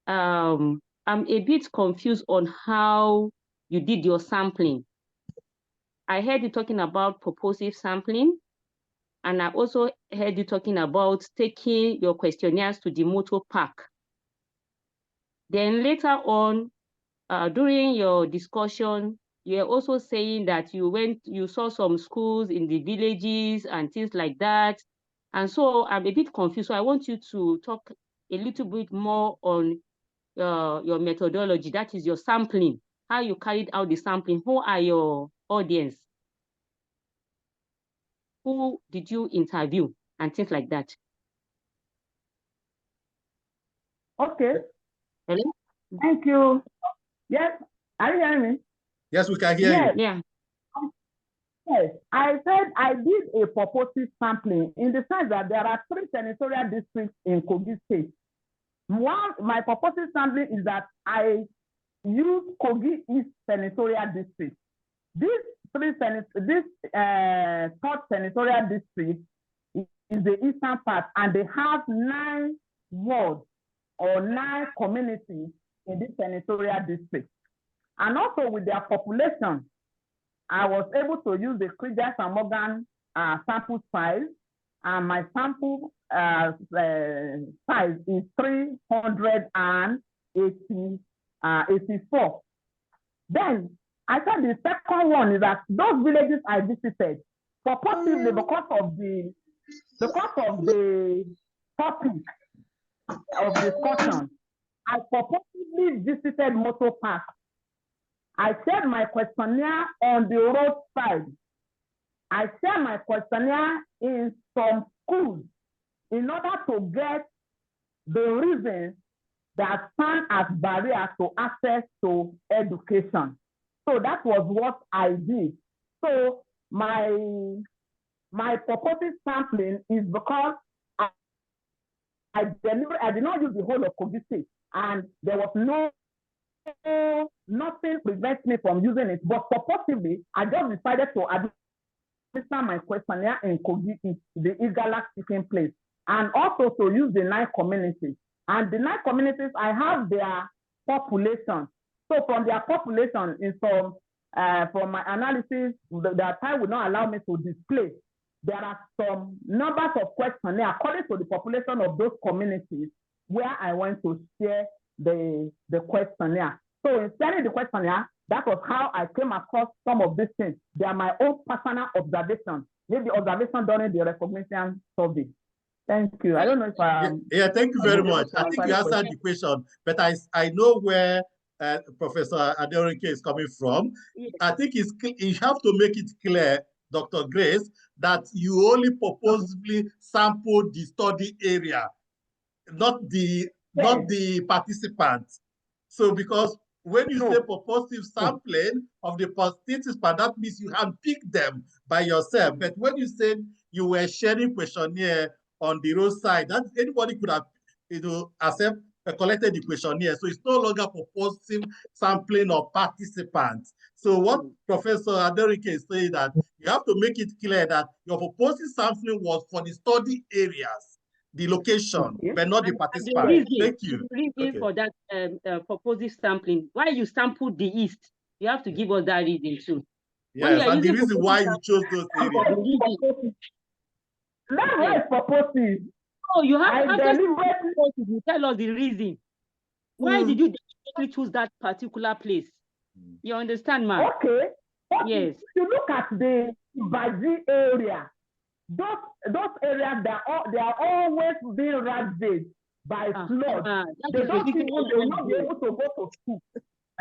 I'm a bit confused on how you did your sampling. I heard you talking about purposive sampling, and I also heard you talking about taking your questionnaires to the motor park. Then later on, during your discussion, you were also saying that you saw some schools in the villages and things like that. And so I'm a bit confused. So I want you to talk a little bit more on your methodology, that is your sampling, how you carried out the sampling. Who are your audience? Who did you interview and things like that? Okay. Hello? Thank you. Yes, are you hearing me? Yes, we can hear you. Yeah. Yes, I said I did a purposive sampling in the sense that there are 3 senatorial districts in Kogi State. My purposive sampling is that I use Kogi East Senatorial District. This third senatorial district is the eastern part, and they have 9 wards or 9 communities in this senatorial district. And also with their population, I was able to use the Krigers and Morgan sample size, and my sample size is 384. Then I said the second one is that those villages I visited, purportedly because of the topic of discussion, I purposely visited motor park. I shared my questionnaire on the roadside. I shared my questionnaire in some schools in order to get the reasons that stand as barriers to access to education. So that was what I did. So my purposive sampling is because I did not use the whole of Kogi State, and there was nothing prevents me from using it. But purposively, I just decided to administer my questionnaire in Kogi East, the Igala speaking place, and also to use the 9 communities. And the 9 communities, I have their population. So from their population, from my analysis, the time would not allow me to display. There are some numbers of questionnaire according to the population of those communities where I went to share the questionnaire. So in sharing the questionnaire, that was how I came across some of these things. They are my own personal observations, maybe observation during the recognition survey. Thank you. I don't know if thank you very much. I think you answered the question, but I know where Professor Aderonke is coming from. Yes. I think you have to make it clear, Dr. Grace, that you only purposefully sampled the study area, not the participants. So because when you say purposive sampling of the participants, that means you handpicked them by yourself. But when you said you were sharing questionnaire on the roadside, that anybody could have, collected the questionnaire. So it's no longer purposive sampling of participants. So what Professor Aderonke is saying that you have to make it clear that your purposive sampling was for the study areas, the location, but not the participants. Thank you. The reason for that purposive sampling, why you sampled the East, you have to give us that reason too. Yes, and the reason why you chose those areas. That is purposive. Oh, you have to tell us the reason. Why did you choose that particular place? You understand, ma'am? Okay. Yes. If you look at the Baji area, those areas, they are always being ravaged by flood. They will not be able to go to school.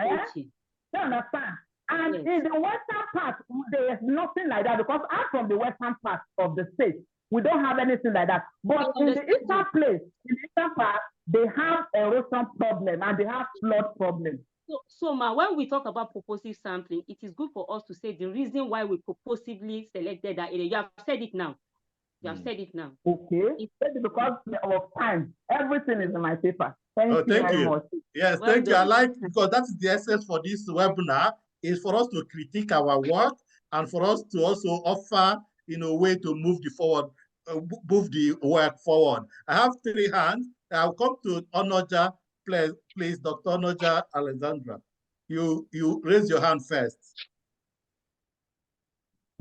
You understand? And in the western part, there is nothing like that because I'm from the western part of the state. We don't have anything like that. But in the eastern place, in the eastern part, they have erosion problem and they have flood problem. So ma, when we talk about purposive sampling, it is good for us to say the reason why we purposively selected that area. You have said it now. You have said it now. Okay. It's because of time. Everything is in my paper. Thank you very much. Yes, thank you. I like, because that is the essence for this webinar, is for us to critique our work and for us to also offer, a way to move the work forward. I have 3 hands. I'll come to Onoja, please, Dr. Onoja Alexandra. You raise your hand first.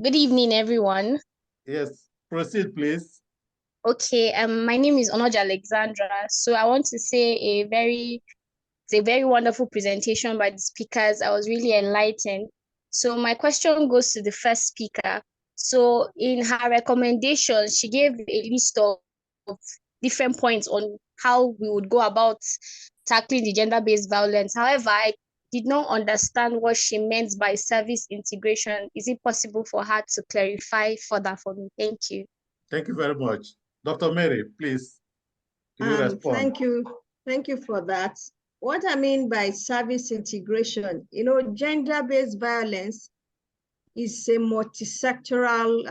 Good evening, everyone. Yes, proceed, please. Okay, my name is Onoja Alexandra. So I want to say it's a very wonderful presentation by the speakers. I was really enlightened. So my question goes to the first speaker. So in her recommendation, she gave a list of different points on how we would go about tackling the gender-based violence. However, I did not understand what she meant by service integration. Is it possible for her to clarify further for me? Thank you. Thank you very much. Dr. Mary, please, you respond. Thank you for that. What I mean by service integration, gender-based violence is a multi-sectoral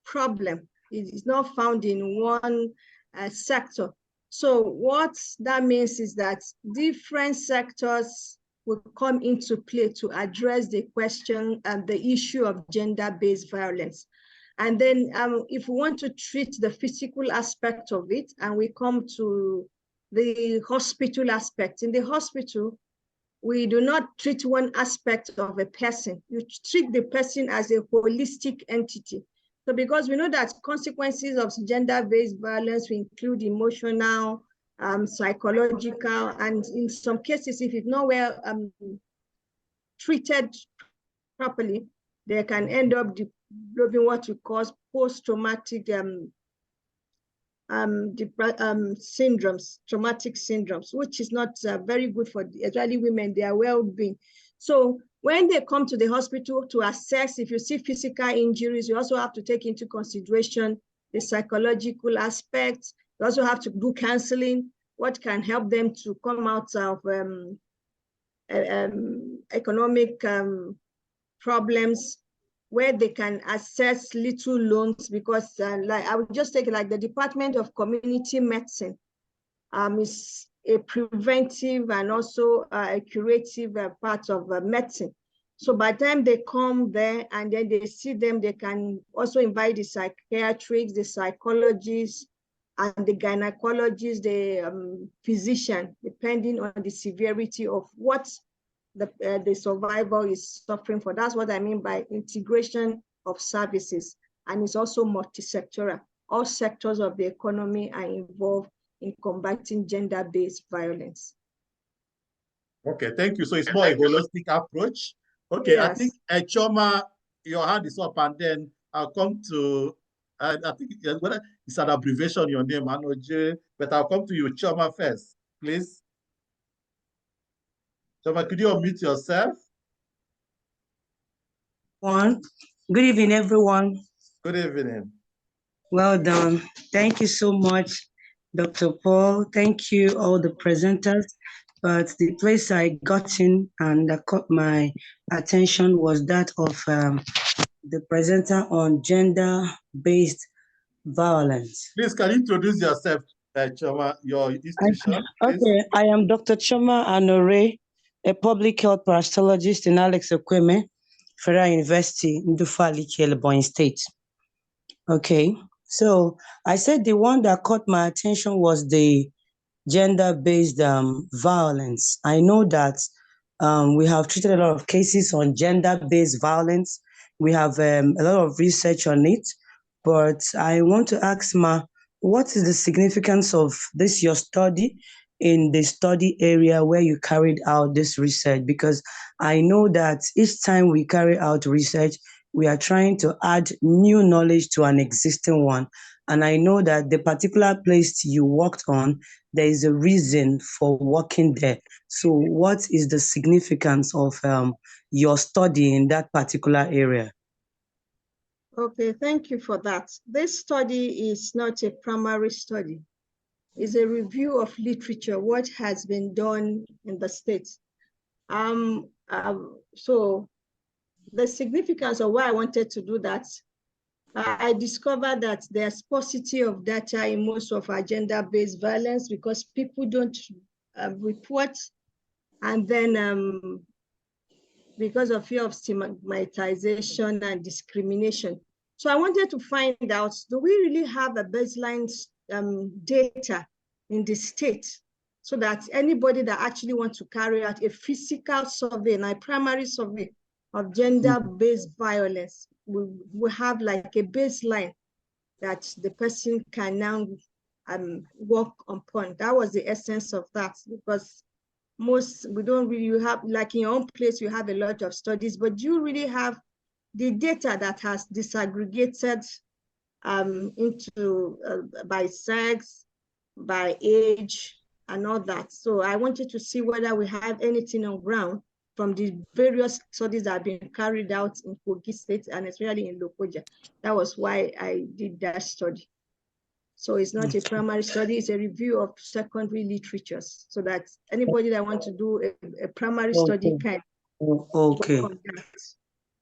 problem. It is not found in one sector. So what that means is that different sectors will come into play to address the question and the issue of gender-based violence. And then if we want to treat the physical aspect of it, and we come to the hospital aspect. In the hospital, we do not treat one aspect of a person. You treat the person as a holistic entity. So because we know that consequences of gender-based violence will include emotional, psychological, and in some cases, if it's not well treated properly, they can end up developing what we call post-traumatic syndromes, traumatic syndromes, which is not very good for especially women, their well-being. So when they come to the hospital to assess, if you see physical injuries, you also have to take into consideration the psychological aspects. You also have to do counseling, what can help them to come out of economic problems, where they can access little loans, because like I would just take like the Department of Community Medicine is a preventive and also a curative part of medicine. So by the time they come there and then they see them, they can also invite the psychiatrists, the psychologists, and the gynecologists, the physician, depending on the severity of what the survivor is suffering for. That's what I mean by integration of services. And it's also multi-sectoral. All sectors of the economy are involved in combating gender-based violence. Okay, thank you. So it's more a holistic approach. Okay, yes. I think Chioma, your hand is up, and then I'll come to, I think it's an abbreviation, your name, Anoje, but I'll come to you, Chioma, first, please. Chioma, could you unmute yourself? Good evening, everyone. Good evening. Well done. Thank you so much, Dr. Paul. Thank you, all the presenters. But the place I got in and that caught my attention was that of the presenter on gender-based violence. Please, can you introduce yourself, Chioma, your institution? Okay, I am Dr. Chioma Anore, a public health parasitologist in Alex Ekweme Federal University, Ndufali, Ebonyi State. Okay, so I said the one that caught my attention was the gender-based violence. I know that we have treated a lot of cases on gender-based violence. We have a lot of research on it, but I want to ask Ma, what is the significance of this, your study, in the study area where you carried out this research? Because I know that each time we carry out research, we are trying to add new knowledge to an existing one. And I know that the particular place you worked on, there is a reason for working there. So what is the significance of your study in that particular area? Okay, thank you for that. This study is not a primary study. It's a review of literature, what has been done in the States. So the significance of why I wanted to do that, I discovered that there's paucity of data in most of our gender-based violence because people don't report, and then because of fear of stigmatization and discrimination. So I wanted to find out, do we really have a baseline data in the state so that anybody that actually wants to carry out a physical survey, and a primary survey of gender-based violence, we have like a baseline that the person can now work upon. That was the essence of that, because we don't really have, like in your own place, you have a lot of studies, but you really have the data that has disaggregated into by sex, by age, and all that. So I wanted to see whether we have anything on ground from the various studies that have been carried out in Kogi State and especially in Lokoja. That was why I did that study. So it's not a primary study, it's a review of secondary literatures, so that anybody that wants to do a primary study can. Okay.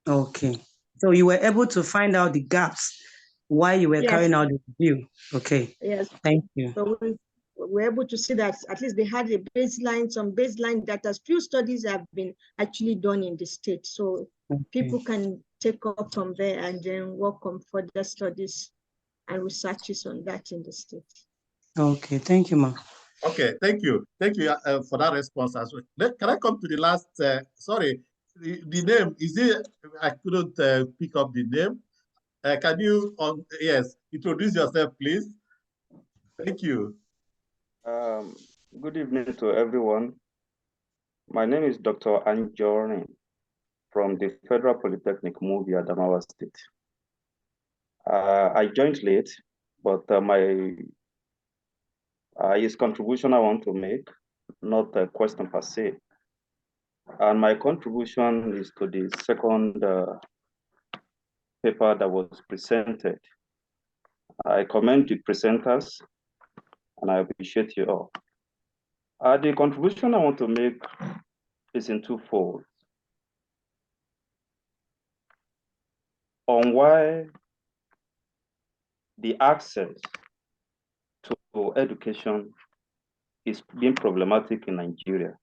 Okay. So you were able to find out the gaps while you were carrying out the review. Okay. Yes. Thank you. So we're able to see that at least they had a baseline, some baseline data. Few studies have been actually done in the state. So people can take off from there and then work on further studies and researches on that in the state. Okay, thank you, ma. Okay, thank you. Thank you for that response as well. Can I come to the last, sorry, the name, is it, I couldn't pick up the name. Can you, yes, introduce yourself, please? Thank you. Good evening to everyone. My name is Dr. Anjorin from the Federal Polytechnic Mubi, Adamawa State. I joined late, but his contribution I want to make, not a question per se. And my contribution is to the second paper that was presented. I commend the presenters, and I appreciate you all. The contribution I want to make is in twofold. On why the access to education is being problematic in Nigeria.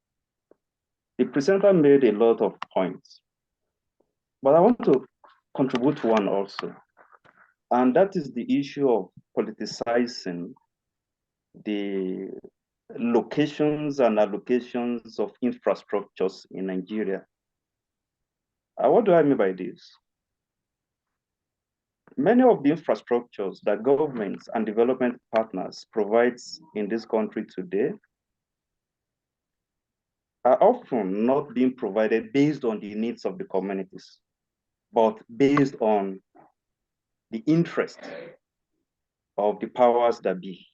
The presenter made a lot of points, but I want to contribute one also, and that is the issue of politicizing the locations and allocations of infrastructures in Nigeria. What do I mean by this? Many of the infrastructures that governments and development partners provides in this country today are often not being provided based on the needs of the communities, but based on the interest of the powers that be.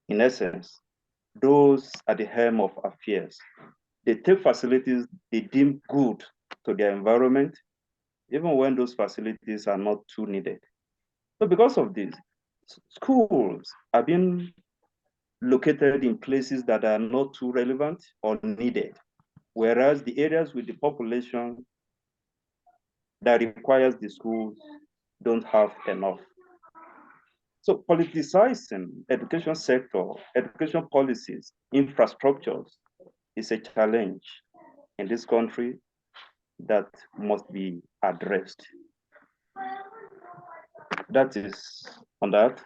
In essence, those at the helm of affairs, they take facilities they deem good to their environment, even when those facilities are not too needed. So because of this, schools are being located in places that are not too relevant or needed, whereas the areas with the population that requires the schools don't have enough. So politicizing education sector, education policies, infrastructures is a challenge in this country that must be addressed. That is on that.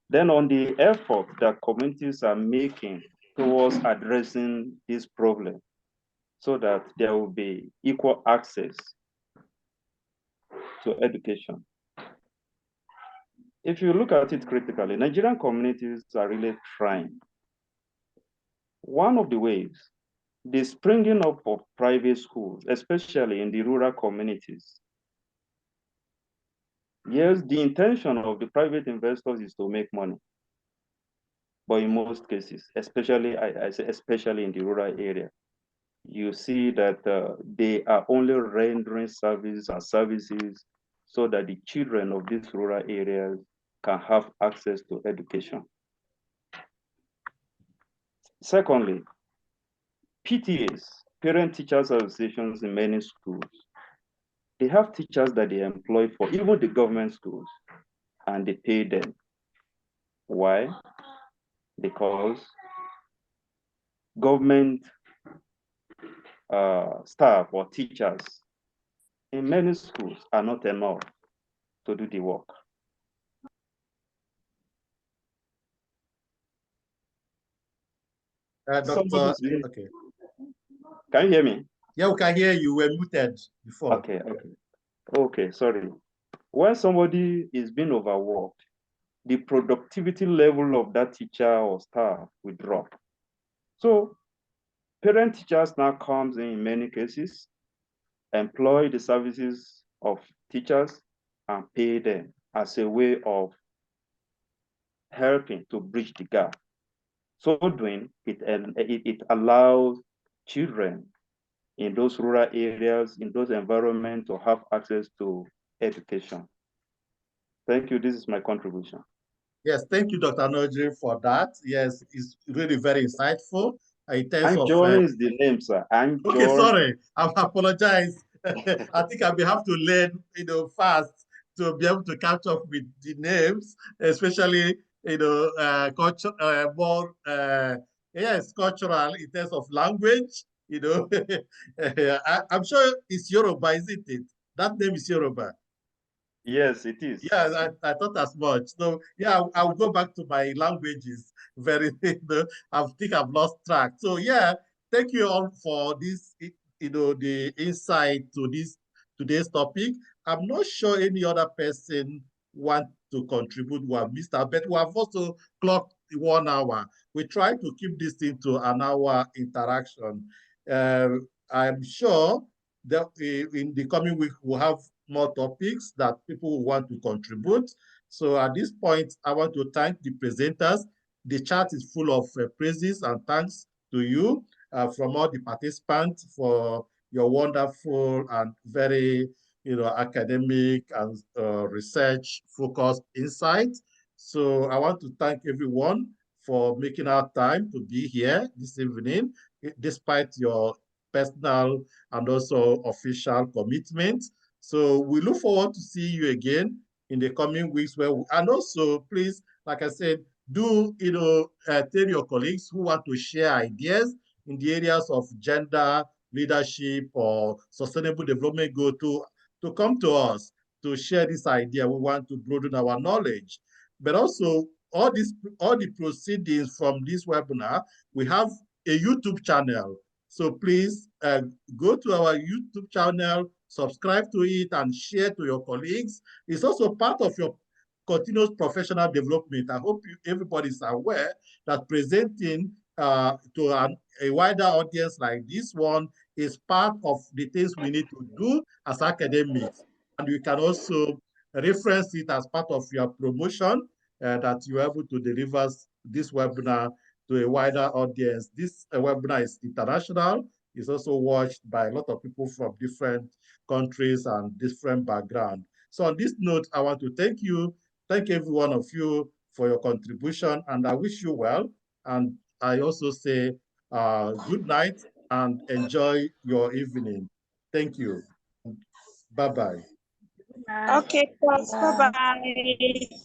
Then on the effort that communities are making towards addressing this problem so that there will be equal access to education. If you look at it critically, Nigerian communities are really trying. One of the ways, the springing up of private schools, especially in the rural communities. Yes, the intention of the private investors is to make money. But in most cases, especially, I say especially in the rural area, you see that they are only rendering services so that the children of these rural areas can have access to education. Secondly, PTAs, parent teachers associations in many schools, they have teachers that they employ for even the government schools, and they pay them. Why? Because government staff or teachers in many schools are not enough to do the work. Doctor, okay. Can you hear me? Yeah, we can hear you. Were muted before. Okay, sorry. When somebody is being overworked, the productivity level of that teacher or staff will drop. So parent teachers now comes in many cases, employ the services of teachers and pay them as a way of helping to bridge the gap. So doing, it allows children in those rural areas, in those environments, to have access to education. Thank you. This is my contribution. Yes, thank you, Dr. Anjorin, for that. Yes, it's really very insightful. Anjorin is the name, sir. Okay, sorry. I apologize. I think I may have to learn, fast to be able to catch up with the names, especially culture, more, yes, cultural in terms of language. I'm sure it's Yoruba, isn't it? That name is Yoruba. Yes, it is. Yeah, I thought as much. So yeah, I'll go back to my languages. I think I've lost track. So yeah, thank you all for this, the insight to this today's topic. I'm not sure any other person want to contribute. We have missed out, but we have also clocked 1 hour. We try to keep this thing to an hour interaction. I'm sure that in the coming week we'll have more topics that people will want to contribute. So at this point, I want to thank the presenters. The chat is full of praises and thanks to you from all the participants for your wonderful and very academic and research-focused insights. So I want to thank everyone for making our time to be here this evening, despite your personal and also official commitments. So we look forward to see you again in the coming weeks. And also, please, like I said, do tell your colleagues who want to share ideas in the areas of gender, leadership, or sustainable development goal to come to us to share this idea. We want to broaden our knowledge. But also, all the proceedings from this webinar, we have a YouTube channel. So please go to our YouTube channel, subscribe to it, and share to your colleagues. It's also part of your continuous professional development. I hope everybody is aware that presenting to a wider audience like this one is part of the things we need to do as academics. And you can also reference it as part of your promotion that you're able to deliver this webinar to a wider audience. This webinar is international. It's also watched by a lot of people from different countries and different backgrounds. So on this note, I want to thank you. Thank every one of you for your contribution, and I wish you well. And I also say good night and enjoy your evening. Thank you. Bye-bye. Okay, bye-bye.